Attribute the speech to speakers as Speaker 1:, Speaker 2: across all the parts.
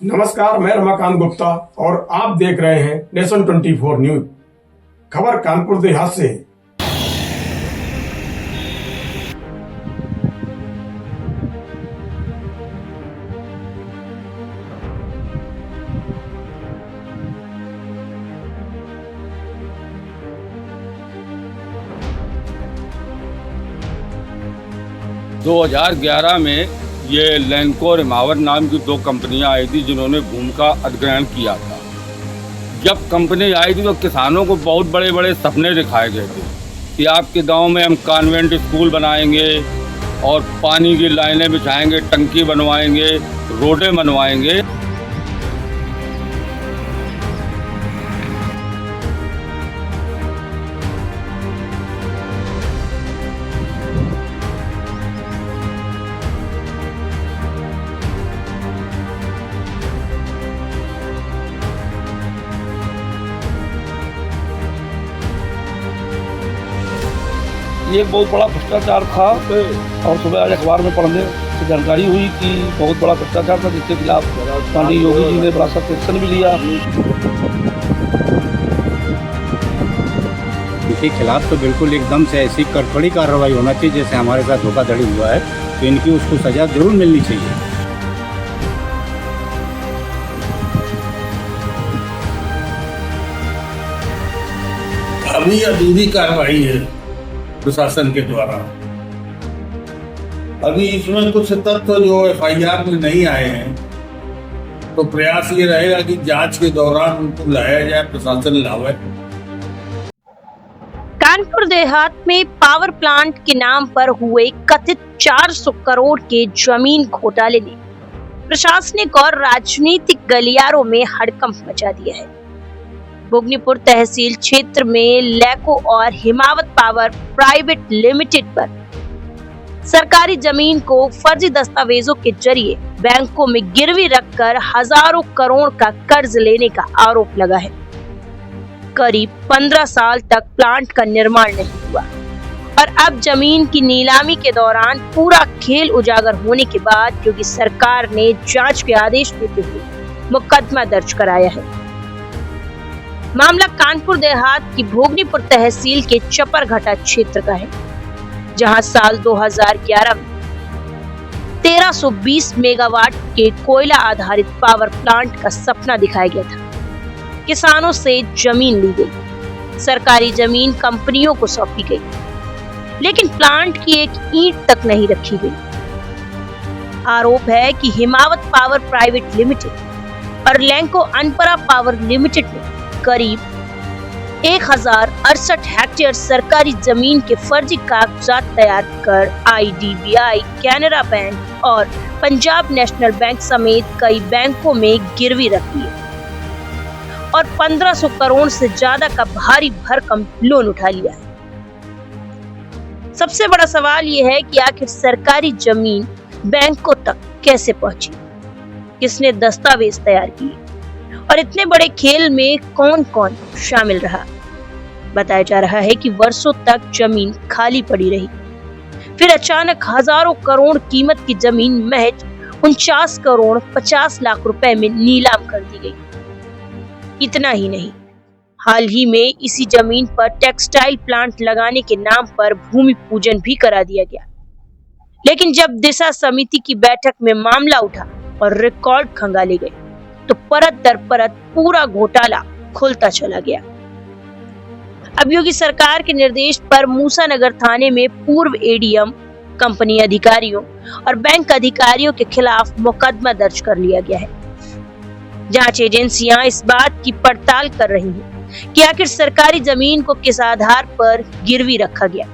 Speaker 1: नमस्कार, मैं रमाकांत गुप्ता और आप देख रहे हैं नेशन 24 न्यूज। खबर कानपुर देहात से।
Speaker 2: 2011 में ये लैंको और हिमावत नाम की दो कंपनियां आई थी जिन्होंने भूमि का अधिग्रहण किया था। जब कंपनी आई थी तो किसानों को बहुत बड़े बड़े सपने दिखाए गए थे कि आपके गांव में हम कॉन्वेंट स्कूल बनाएंगे और पानी की लाइनें बिछाएंगे, टंकी बनवाएंगे, रोडें बनवाएंगे।
Speaker 3: ये एक बहुत बड़ा भ्रष्टाचार था और सुबह आज अखबार में पढ़ने से जानकारी हुई कि बहुत बड़ा भ्रष्टाचार था, जिसके खिलाफ माननीय योगी जी ने बड़ा सख्त एक्शन भी लिया।
Speaker 4: इनके खिलाफ तो बिल्कुल एकदम से ऐसी कड़कड़ी कार्रवाई होना चाहिए जैसे हमारे साथ धोखाधड़ी हुआ है, तो इनकी उसको सजा जरूर मिलनी चाहिए।
Speaker 5: अभी अधूरी कार्रवाई है प्रशासन के द्वारा। अभी इसमें कुछ तथ्य जो एफआईआर में नहीं आए हैं, तो प्रयास ये रहेगा कि जांच के दौरान उनको लाया जाए, प्रशासन लावे।
Speaker 6: कानपुर देहात में पावर प्लांट के नाम पर हुए कथित 400 करोड़ के जमीन घोटाले ने प्रशासनिक और राजनीतिक गलियारों में हड़कंप मचा दिया है। भोगनीपुर तहसील क्षेत्र में लैको और हिमावत पावर प्राइवेट लिमिटेड पर सरकारी जमीन को फर्जी दस्तावेजों के जरिए बैंकों में गिरवी रखकर हजारों करोड़ का कर्ज लेने का आरोप लगा है। करीब 15 साल तक प्लांट का निर्माण नहीं हुआ और अब जमीन की नीलामी के दौरान पूरा खेल उजागर होने के बाद योगी सरकार ने जांच के आदेश देते हुए मुकदमा दर्ज कराया है। मामला कानपुर देहात की भोगनीपुर तहसील के चपरघटा क्षेत्र का है, जहां साल 2011 में 1320 मेगावाट के कोयला आधारित पावर प्लांट का सपना दिखाया गया था। किसानों से जमीन ली गई, सरकारी जमीन कंपनियों को सौंपी गई, लेकिन प्लांट की एक ईंट तक नहीं रखी गई। आरोप है कि हिमावत पावर प्राइवेट लिमिटेड और लैंको अनपरा पावर लिमिटेड ने करीब 1068 हेक्टेयर सरकारी जमीन के फर्जी कागजात तैयार कर आईडीबीआई, कैनरा बैंक और पंजाब नेशनल बैंक समेत कई बैंकों में गिरवी रखी है और 1500 करोड़ से ज्यादा का भारी भरकम लोन उठा लिया है। सबसे बड़ा सवाल यह है कि आखिर सरकारी जमीन बैंकों तक कैसे पहुंची, किसने दस्तावेज तैयार किए और इतने बड़े खेल में कौन कौन शामिल रहा। बताया जा रहा है कि वर्षों तक जमीन खाली पड़ी रही, फिर अचानक हजारों करोड़ कीमत की जमीन महज 49 करोड़ 50 लाख रुपए में नीलाम कर दी गई। इतना ही नहीं, हाल ही में इसी जमीन पर टेक्सटाइल प्लांट लगाने के नाम पर भूमि पूजन भी करा दिया गया। लेकिन जब दिशा समिति की बैठक में मामला उठा और रिकॉर्ड खंगाले गए तो परत दर परत पूरा घोटाला खुलता चला गया। अब योगी सरकार के निर्देश पर मूसानगर थाने में पूर्व एडीएम, कंपनी अधिकारियों और बैंक अधिकारियों के खिलाफ मुकदमा दर्ज कर लिया गया है। जांच एजेंसियां इस बात की पड़ताल कर रही हैं कि आखिर सरकारी जमीन को किस आधार पर गिरवी रखा गया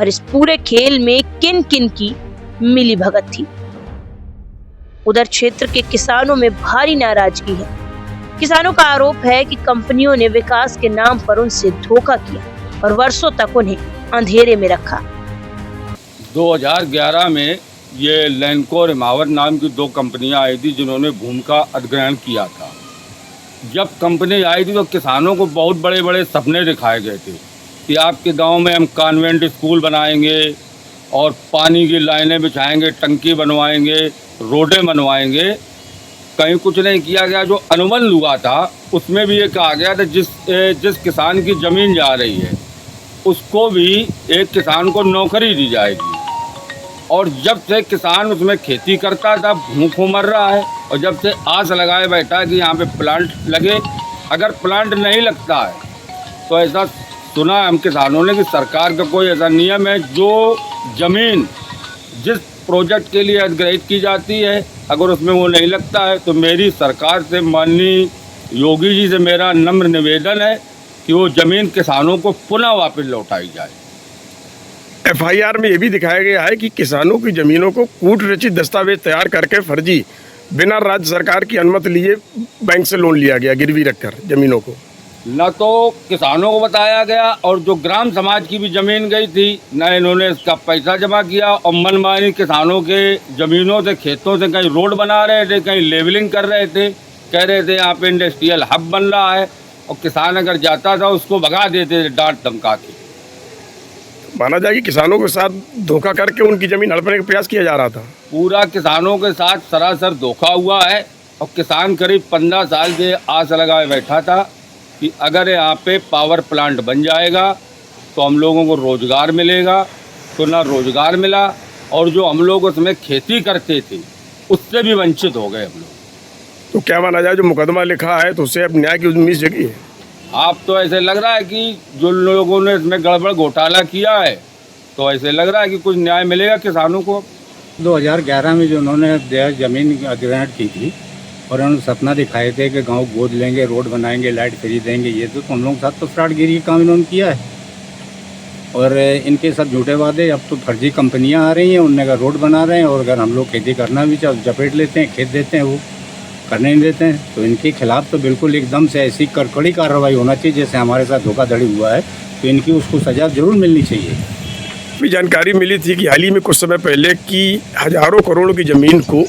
Speaker 6: और इस पूरे खेल में किन किन की मिलीभगत थी। उधर क्षेत्र के किसानों में भारी नाराजगी है। किसानों का आरोप है कि कंपनियों ने विकास के नाम पर उनसे धोखा किया और वर्षों तक उन्हें अंधेरे में रखा।
Speaker 2: 2011 में ये लैंको और हिमावत नाम की दो कंपनियां आई थी जिन्होंने भूमि का अधिग्रहण किया था। जब कंपनी आई थी तो किसानों को बहुत बड़े बड़े सपने दिखाए गए थे कि आपके गांव में हम कॉन्वेंट स्कूल बनाएंगे और पानी की लाइनें बिछाएंगे, टंकी बनवाएंगे, रोडें बनवाएंगे। कहीं कुछ नहीं किया गया। जो अनुबंध हुआ था उसमें भी ये कहा गया था जिस किसान की ज़मीन जा रही है उसको भी एक किसान को नौकरी दी जाएगी। और जब से किसान उसमें खेती करता था भूखों मर रहा है, और जब से आस लगाए बैठा है कि यहाँ पे प्लांट लगे। अगर प्लांट नहीं लगता है तो ऐसा सुना है हम किसानों ने कि सरकार का कोई ऐसा नियम है जो ज़मीन जिस प्रोजेक्ट के लिए अधिग्रहित की जाती है अगर उसमें वो नहीं लगता है तो मेरी सरकार से माननीय योगी जी से मेरा नम्र निवेदन है कि वो ज़मीन किसानों को पुनः वापस लौटाई जाए।
Speaker 1: एफआईआर में ये भी दिखाया गया है कि किसानों की जमीनों को कूट रचित दस्तावेज तैयार करके फर्जी बिना राज्य सरकार की अनुमति लिए बैंक से लोन लिया गया गिरवी रखकर जमीनों को।
Speaker 2: न तो किसानों को बताया गया और जो ग्राम समाज की भी ज़मीन गई थी न इन्होंने इसका पैसा जमा किया, और मनमानी किसानों के ज़मीनों से खेतों से कहीं रोड बना रहे थे, कहीं लेवलिंग कर रहे थे, कह रहे थे यहाँ पे इंडस्ट्रियल हब बन रहा है, और किसान अगर जाता था उसको भगा देते थे डांट धमका के।
Speaker 1: माना जाए कि किसानों के साथ धोखा करके उनकी ज़मीन हड़पने का प्रयास किया जा रहा था।
Speaker 2: पूरा किसानों के साथ सरासर धोखा हुआ है, और किसान करीब 15 साल से आस लगाए बैठा था कि अगर यहाँ पे पावर प्लांट बन जाएगा तो हम लोगों को रोज़गार मिलेगा। तो ना रोज़गार मिला, और जो हम लोग उसमें खेती करते थे उससे भी वंचित हो गए हम लोग।
Speaker 1: तो क्या माना जाए जो मुकदमा लिखा है तो उससे अब न्याय की उम्मीद जगी है?
Speaker 2: आप तो ऐसे लग रहा है कि जो लोगों ने इसमें गड़बड़ घोटाला किया है तो ऐसे लग रहा है कि कुछ न्याय मिलेगा किसानों को।
Speaker 4: 2011 में जो उन्होंने ज़मीन अधिग्रहण की थी और उन्होंने सपना दिखाए थे कि गांव गोद लेंगे, रोड बनाएंगे, लाइट फ्री देंगे, ये तो हम लोगों के साथ तो फ्रॉडगिरी का काम इन्होंने किया है। और इनके साथ झूठे वादे, अब तो फर्जी कंपनियां आ रही हैं, उनने का रोड बना रहे हैं, और अगर हम लोग खेती करना भी चाहे जपेट लेते हैं, खेत देते हैं, वो करने नहीं देते हैं। तो इनके खिलाफ तो बिल्कुल एकदम से ऐसी कड़ी कार्रवाई होना चाहिए। जैसे हमारे साथ धोखाधड़ी हुआ है तो इनकी उसको सज़ा जरूर मिलनी चाहिए।
Speaker 1: भी जानकारी मिली थी कि हाल ही में कुछ समय पहले कि हजारों करोड़ों की ज़मीन को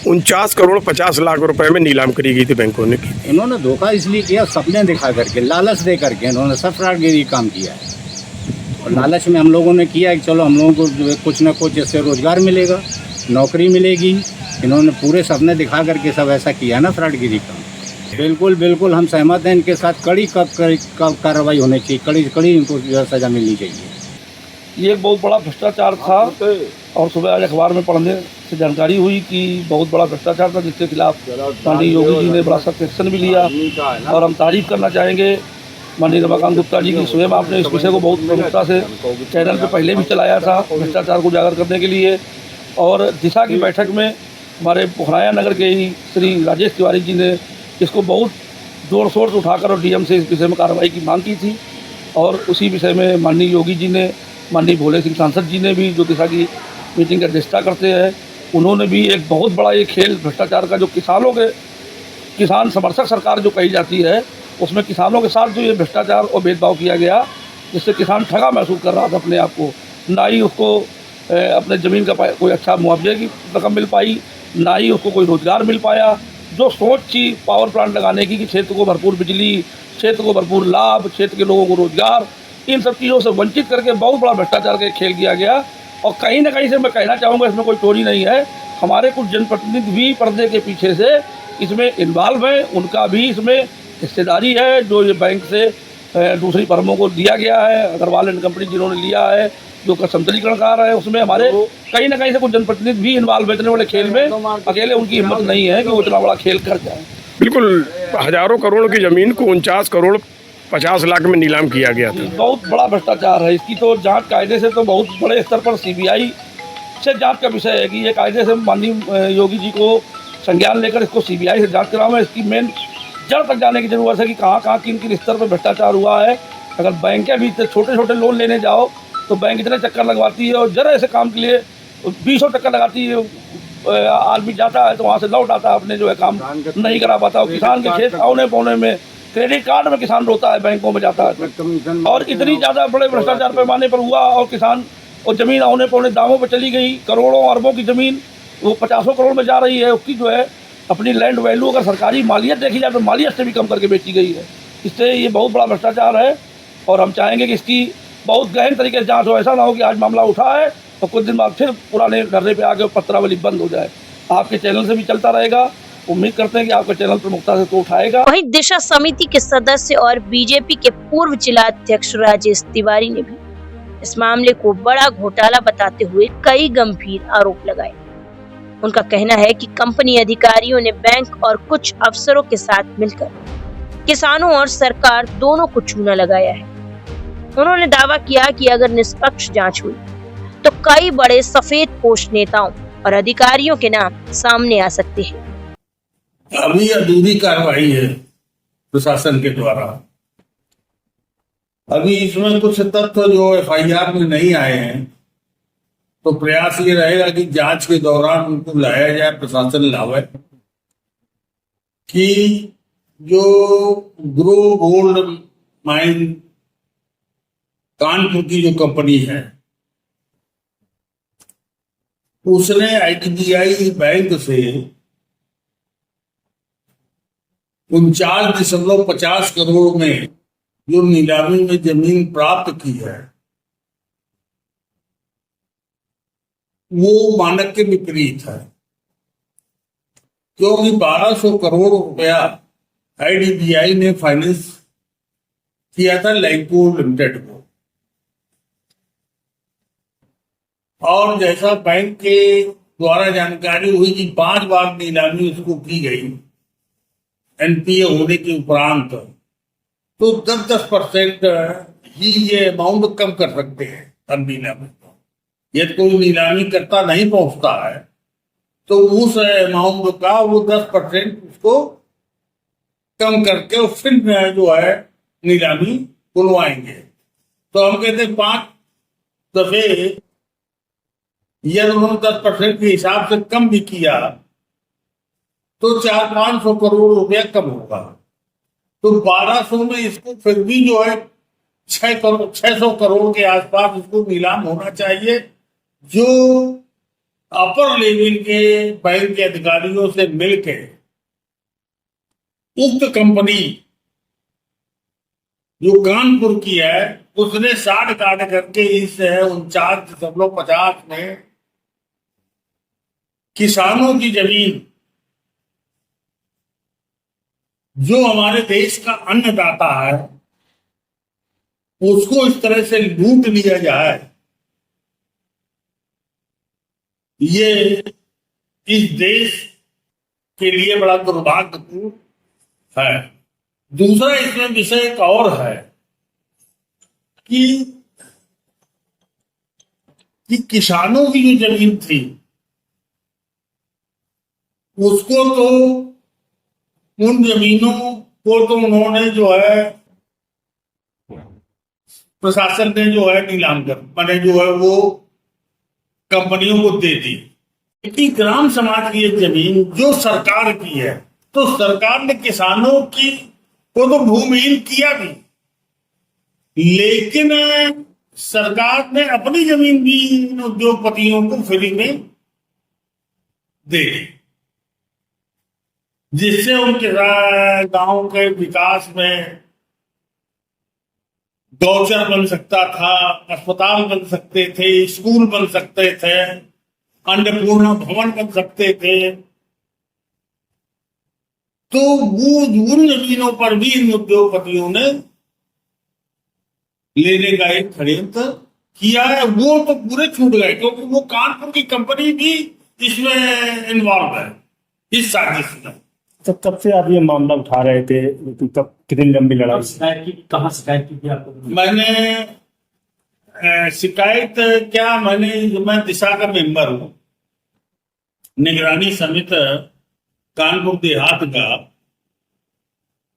Speaker 1: 49 करोड़ 50 लाख रुपए में नीलाम करी गई थी बैंकों ने की।
Speaker 4: इन्होंने धोखा इसलिए किया, सपने दिखा करके, लालच दे करके इन्होंने सब फ्रॉडगिरी काम किया है। और लालच में हम लोगों ने किया कि चलो हम लोगों को कुछ ना कुछ इससे रोज़गार मिलेगा, नौकरी मिलेगी। इन्होंने पूरे सपने दिखा करके सब ऐसा किया ना फ्रॉडगिरी काम। बिल्कुल बिल्कुल हम सहमत हैं, इनके साथ कड़ी कार्रवाई होनी चाहिए, कड़ी इनको सज़ा मिलनी चाहिए।
Speaker 3: ये एक बहुत बड़ा भ्रष्टाचार था, और सुबह आज अखबार में पढ़ने से जानकारी हुई कि बहुत बड़ा भ्रष्टाचार था जिसके खिलाफ माननीय योगी जी ने बड़ा सख्त एक्शन भी लिया। और हम तारीफ करना चाहेंगे माननीय रमाकांत गुप्ता जी की। स्वयं आपने इस विषय को बहुत प्रमुखता से चैनल पे पहले भी चलाया था भ्रष्टाचार को उजागर करने के लिए। और दिशा की बैठक में हमारे पोखराया नगर के ही श्री राजेश तिवारी जी ने इसको बहुत जोर शोर से उठाकर और डीएम से इस विषय में कार्रवाई की मांग की थी। और उसी विषय में माननीय योगी जी ने, माननीय भोले सिंह सांसद जी ने भी, जो दिशा की मीटिंग की अध्यक्षता करते हैं, उन्होंने भी एक बहुत बड़ा ये खेल भ्रष्टाचार का, जो किसानों के किसान समर्थक सरकार जो कही जाती है, उसमें किसानों के साथ जो ये भ्रष्टाचार और भेदभाव किया गया, जिससे किसान ठगा महसूस कर रहा था अपने आप को। ना ही उसको अपने ज़मीन का कोई अच्छा मुआवजे की रकम मिल पाई, ना ही उसको कोई रोज़गार मिल पाया। जो सोच थी पावर प्लांट लगाने की कि क्षेत्र को भरपूर बिजली, क्षेत्र को भरपूर लाभ, क्षेत्र के लोगों को रोज़गार, इन सब चीज़ों से वंचित करके बहुत बड़ा भ्रष्टाचार का खेल किया गया। और कहीं ना कहीं से मैं कहना चाहूँगा, इसमें कोई चोरी नहीं है, हमारे कुछ जनप्रतिनिधि भी पर्दे के पीछे से इसमें इन्वॉल्व हैं, उनका भी इसमें हिस्सेदारी है। जो ये बैंक से दूसरी फर्मों को दिया गया है, अग्रवाल एंड कंपनी जिन्होंने लिया है, जो संतुलीकरण कार्य है, उसमें हमारे कहीं ना कहीं से कुछ जनप्रतिनिधि भी इन्वॉल्व है। इतने बड़े खेल में अकेले उनकी हिम्मत नहीं है कि वो इतना बड़ा खेल कर जाए।
Speaker 1: बिल्कुल, हजारों करोड़ की ज़मीन को 49 करोड़ 50 लाख में नीलाम किया गया था।
Speaker 3: बहुत बड़ा भ्रष्टाचार है। इसकी तो जांच कायदे से तो बहुत बड़े स्तर पर सीबीआई से जांच का विषय है कि ये कायदे से माननीय योगी जी को संज्ञान लेकर इसको सीबीआई से जांच कराना। इसकी मेन जड़ तक जाने की जरूरत है कि कहाँ किन किन स्तर पर भ्रष्टाचार हुआ है। अगर बैंकें भी छोटे छोटे लोन लेने जाओ तो बैंक इतने चक्कर लगवाती है, और जरा ऐसे काम के लिए 20 चक्कर लगाती है। आदमी जाता है तो वहाँ से लौट आता है, अपने जो है काम नहीं करा पाता। और किसान के खेत औने पौने में, क्रेडिट कार्ड में किसान रोता है, बैंकों में जाता है। और इतनी ज़्यादा बड़े भ्रष्टाचार पैमाने पर हुआ, और किसान और ज़मीन औने पौने दामों पर चली गई। करोड़ों अरबों की ज़मीन वो 50 करोड़ में जा रही है। उसकी जो है अपनी लैंड वैल्यू अगर सरकारी मालियत देखी जाए तो मालियत से भी कम करके बेची गई है। इससे ये बहुत बड़ा भ्रष्टाचार है, और हम चाहेंगे कि इसकी बहुत गहन तरीके से जांच हो। ऐसा ना हो कि आज मामला उठा है और कुछ दिन बाद फिर पुराने धरने पे आके पत्रावली बंद हो जाए। आपके चैनल से भी चलता रहेगा, उम्मीद करते हैं कि आपका चैनल प्रमुखता से तो उठाएगा।
Speaker 6: वहीं दिशा समिति के सदस्य और बीजेपी के पूर्व जिला अध्यक्ष राजेश तिवारी ने भी इस मामले को बड़ा घोटाला बताते हुए कई गंभीर आरोप लगाए। उनका कहना है कि कंपनी अधिकारियों ने बैंक और कुछ अफसरों के साथ मिलकर किसानों और सरकार दोनों को चूना लगाया है। उन्होंने दावा किया कि अगर निष्पक्ष जांच हुई तो कई बड़े सफेद पोश नेताओं और अधिकारियों के नाम सामने आ सकते हैं।
Speaker 5: अभी अधूरी कार्रवाई है प्रशासन के द्वारा। अभी इसमें कुछ तथ्य जो एफआईआर में नहीं आए हैं, तो प्रयास ये रहेगा कि जांच के दौरान उनको लाया जाए, प्रशासन लावे कि जो ग्रो गोल्ड माइन कानपुर की जो कंपनी है, उसने आईडीबीआई बैंक से 49.50 करोड़ में जो नीलामी में जमीन प्राप्त की है, वो मानक के विपरीत है, क्योंकि 1200 करोड़ रुपया आईडीबीआई ने फाइनेंस किया था लैंको लिमिटेड को, और जैसा बैंक के द्वारा जानकारी हुई कि 5 बार नीलामी उसको की गई एनपीए होने के उपरांत, तो 10% ही ये अमाउंट कम कर सकते हैं हर नीलामी। यदि कोई नीलामी करता नहीं पहुंचता है तो उस अमाउंट का वो 10% उसको कम करके फिर जो है नीलामी बुलवाएंगे। तो हम कहते 5 दफे यदि उन्होंने 10% के हिसाब से कम भी किया तो 400-500 करोड़ रुपया कम होगा। तो 1200 में इसको फिर भी जो है 600 करोड़ के आसपास इसको नीलाम होना चाहिए, जो अपर लेवल के बैंक के अधिकारियों से मिलकर उक्त कंपनी जो कानपुर की है उसने 60 काट करके इस 49.50 में किसानों की जमीन, जो हमारे देश का अन्नदाता है, उसको इस तरह से लूट लिया जाए, ये इस देश के लिए बड़ा दुर्भाग्यपूर्ण है। दूसरा इसमें विषय एक और है कि किसानों की जो जमीन थी उसको तो उन जमीनों को तो उन्होंने जो है प्रशासन ने जो है नीलाम कर मैंने जो है वो कंपनियों को दे दी। कि ग्राम समाज की एक जमीन जो सरकार की है, तो सरकार ने किसानों की को तो भूमिहीन किया भी, लेकिन सरकार ने अपनी जमीन भी उद्योगपतियों को फ्री में दे दी, जिससे उनके गांव के विकास में गौचर बन सकता था, अस्पताल बन सकते थे, स्कूल बन सकते थे, अन्नपूर्णा भवन बन सकते थे। तो वो उन जमीनों पर भी इन उद्योगपतियों ने लेने का एक षड्यंत्र किया है। वो तो पूरे छूट गए, क्योंकि वो कानपुर की कंपनी भी इसमें इन्वॉल्व है इस साजिश में।
Speaker 7: तब से आप ये मामला उठा रहे थे, तब कितनी लंबी लड़ाई?
Speaker 8: शिकायत की, कहाँ शिकायत की थी आपको?
Speaker 5: मैंने शिकायत क्या, मैं दिशा का मेंबर हूँ, निगरानी समिति कानपुर देहात का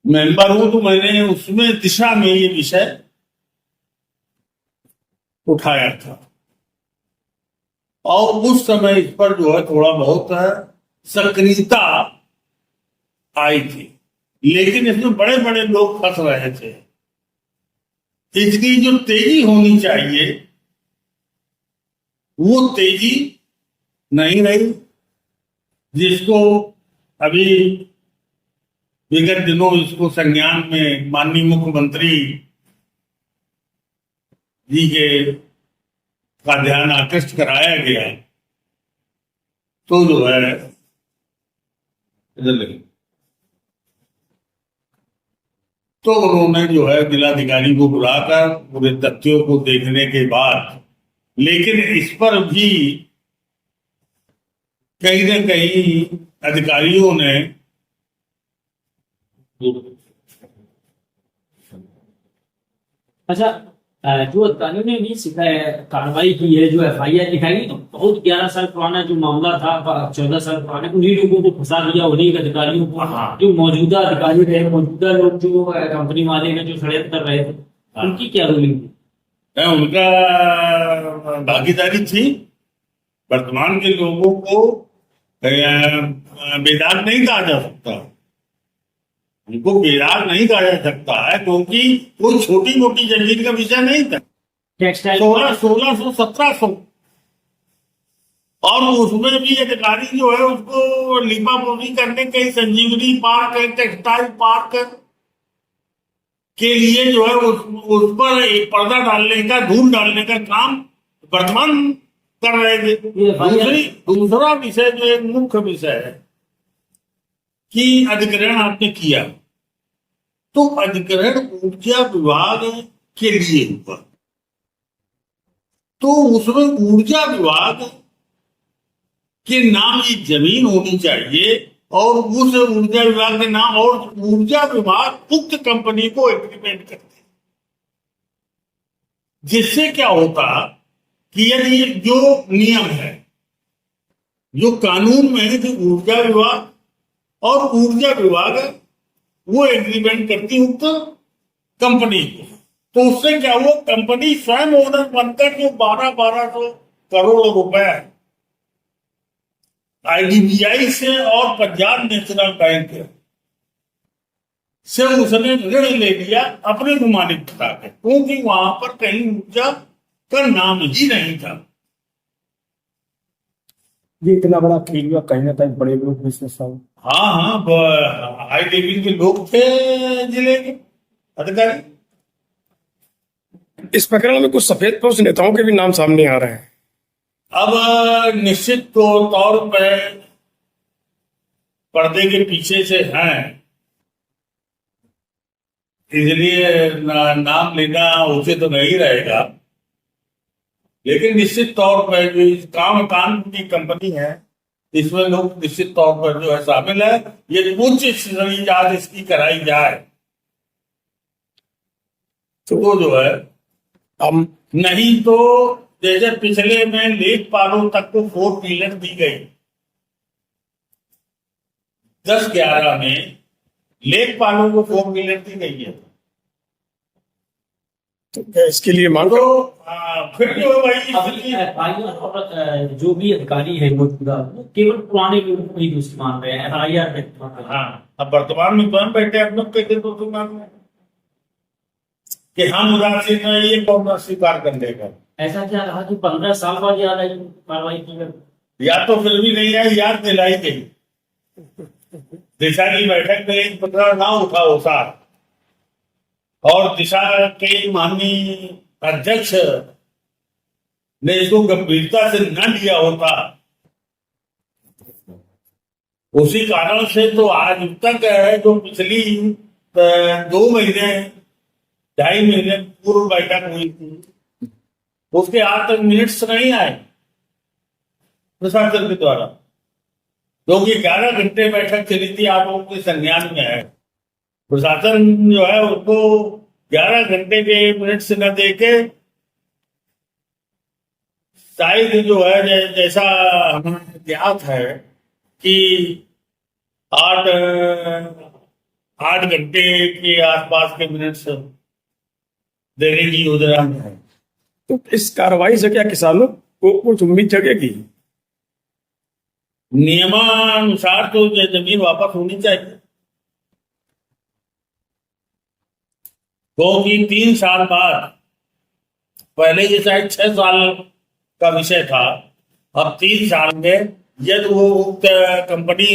Speaker 5: मेंबर हूं, तो मैंने उसमें दिशा में ये विषय उठाया था, और उस समय इस पर जो है थोड़ा बहुत सक्रियता आई थी, लेकिन इसमें बड़े बड़े लोग फंस रहे थे। इसकी जो तेजी होनी चाहिए वो तेजी नहीं रही, जिसको अभी विगत दिनों इसको संज्ञान में माननीय मुख्यमंत्री जी के का ध्यान आकृष्ट कराया गया, तो जो है
Speaker 2: इधर लगी।
Speaker 5: तो उन्होंने जो है जिलाधिकारी को बुलाकर पूरे तथ्यों को देखने के बाद, लेकिन इस पर भी कहीं न कहीं अधिकारियों ने
Speaker 8: अच्छा, जो अधिकारियों ने भी कार्रवाई की है, जो FIR लिखाई, तो बहुत 11 साल पुराना जो मामला था, 14 साल पुराने, उन्हीं लोगों को फंसा दिया, उन्हीं अधिकारियों को, जो मौजूदा अधिकारी रहे, मौजूदा लोग जो कंपनी वाले हैं जो षड्यंत्र कर रहे थे, उनकी क्या रोलिंग थी?
Speaker 5: उनका भागीदारी थी। वर्तमान के लोगों को बेदाग नहीं कहा जा सकता, उनको बेदाग नहीं कहा जा सकता है, क्योंकि कोई छोटी मोटी जमीन का विषय नहीं था।
Speaker 8: टेक्सटाइल
Speaker 5: 1600 1700, और उसमें भी अधिकारी जो है उसको लिपापोती करने के संजीवनी पार्क है, टेक्सटाइल पार्क के लिए जो है उस पर एक पर्दा डालने का, धूल डालने का काम वर्तमान कर रहे थे। दूसरा विषय जो एक मुख्य विषय है कि अधिग्रहण आपने किया, तो अधिग्रहण ऊर्जा विभाग के लिए हुआ, तो उसमें ऊर्जा विभाग के नाम की जमीन होनी चाहिए, और उस ऊर्जा विभाग के नाम, और ऊर्जा विभाग उक्त कंपनी को एग्रीमेंट करते, जिससे क्या होता कि यदि जो नियम है, जो कानून में है कि ऊर्जा विभाग और ऊर्जा विभाग वो एग्रीमेंट करती उक्त कंपनी को, तो उससे क्या हुआ, कंपनी स्वयं ओनर बनकर जो 1200 करोड़ रुपए IDBI से और पंजाब नेशनल बैंक से उसने ऋण ले लिया अपने नुमानित बता के, क्योंकि वहां पर कहीं ऊर्जा का नाम ही नहीं था।
Speaker 7: ये इतना बड़ा खेल हुआ, कहीं ना कहीं बड़े लोग बिजनेस वाले,
Speaker 5: हाँ, हाई लेवल के लोग थे जिले के अधिकारी।
Speaker 1: इस प्रकरण में कुछ सफेदपोश नेताओं के भी नाम सामने आ रहे हैं।
Speaker 5: अब निश्चित तौर पर पर्दे के पीछे से हैं, इसलिए नाम लेना उचित तो नहीं रहेगा, लेकिन निश्चित तौर पर जो इस काम की कंपनी है, इसमें लोग निश्चित तौर पर जो है शामिल है। ये उच्च स्तरीय जांच इसकी कराई जाए तो जो है,
Speaker 1: हम
Speaker 5: नहीं तो जैसे पिछले में लेखपालों तक को 4 व्हीलर दी गई, 10-11 में लेखपालों को 4 व्हीलर दी गई है,
Speaker 1: तो क्या इसके लिए मांग
Speaker 5: तो फिर जो
Speaker 8: अभी
Speaker 5: भाई
Speaker 8: FIR और जो भी अधिकारी है मौजूदा, वो केवल पुराने लोगों को ही दोषी मान रहे हैं, FIR में।
Speaker 5: हाँ, अब वर्तमान में स्वयं बैठे हम लोग कहते तो कि हम उदासीन है, ये कौन स्वीकार कर लेगा।
Speaker 8: ऐसा क्या रहा कि 15 साल बाद याद आई कार्रवाई की गई?
Speaker 5: या तो फिर भी नहीं आई, याद दिलाई गई। दिशा की बैठक में एक पत्र ना उठा होता और दिशा के माननीय अध्यक्ष ने इसको गंभीरता से न लिया होता, उसी कारण से तो आज तक है जो पिछली 2 महीने 2.5 महीने पूर्व बैठक हुई थी, उसके आज तक मिनट्स नहीं आए प्रशासन के द्वारा, क्योंकि 11 घंटे बैठक चली थी। आप लोगों के संज्ञान में है, प्रशासन जो है उसको 11 घंटे के मिनट्स न देके, शायद जो है जैसा हमें ज्ञात है कि 8 घंटे के आसपास के मिनट्स देने की योजना में है।
Speaker 1: तो इस कार्रवाई से क्या किसानों को कुछ उम्मीद जगेगी?
Speaker 5: नियमानुसार तो ये जमीन वापस होनी चाहिए, क्योंकि 3 साल बाद, पहले ये शायद 6 साल का विषय था, अब 3 साल में यदि वो उक्त कंपनी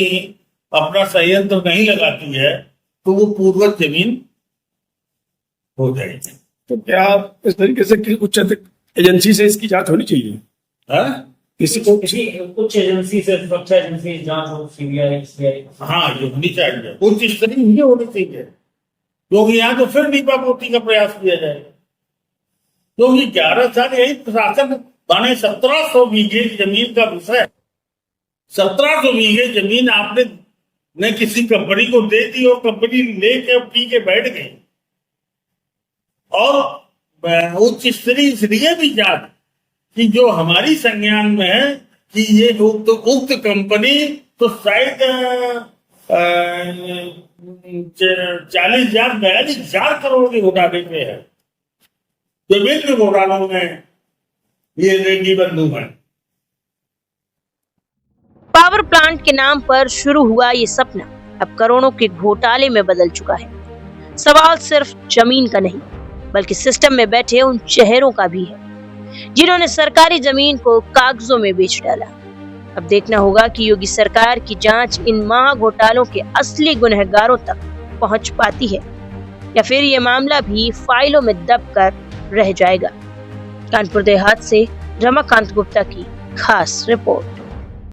Speaker 5: अपना संयंत्र नहीं लगाती है तो वो पूर्वज जमीन हो जाएगी।
Speaker 1: तो क्या इस तरीके से उच्च एजेंसी से इसकी जांच होनी चाहिए?
Speaker 5: है? किसी को
Speaker 8: कुछ एजेंसी से सुरक्षा एजेंसी जांच हो, सीबीआई
Speaker 5: हाँ ये होनी चाहिए, उच्च स्तरीय नहीं होनी चाहिए, क्योंकि यहाँ तो फिर नीपापोती का प्रयास किया जाएगा। क्योंकि 11 साल यही प्रशासन बने, 1700 बीघे जमीन का विषय, 1700 बीघे जमीन आपने ने किसी कंपनी को दे दी और कंपनी लेके पी के बैठ गई। और उच्च स्तरीय इसलिए भी जांच कि जो हमारी संज्ञान में है कि ये उक्त कंपनी तो शायद 40,000-42,000 करोड़ के घोटाले पे है, जमीन के घोटालों में ये रेड्डी बंधु है।
Speaker 6: पावर प्लांट के नाम पर शुरू हुआ ये सपना अब करोड़ों के घोटाले में बदल चुका है। सवाल सिर्फ जमीन का नहीं, बल्कि सिस्टम में बैठे उन चेहरों का भी है जिन्होंने सरकारी जमीन को कागजों में बेच डाला। अब देखना होगा कि योगी सरकार की जांच इन महा घोटालों के असली गुनहगारों तक पहुंच पाती है या फिर ये मामला भी फाइलों में दब कर रह जाएगा। कानपुर देहात से रमाकांत गुप्ता की खास रिपोर्ट।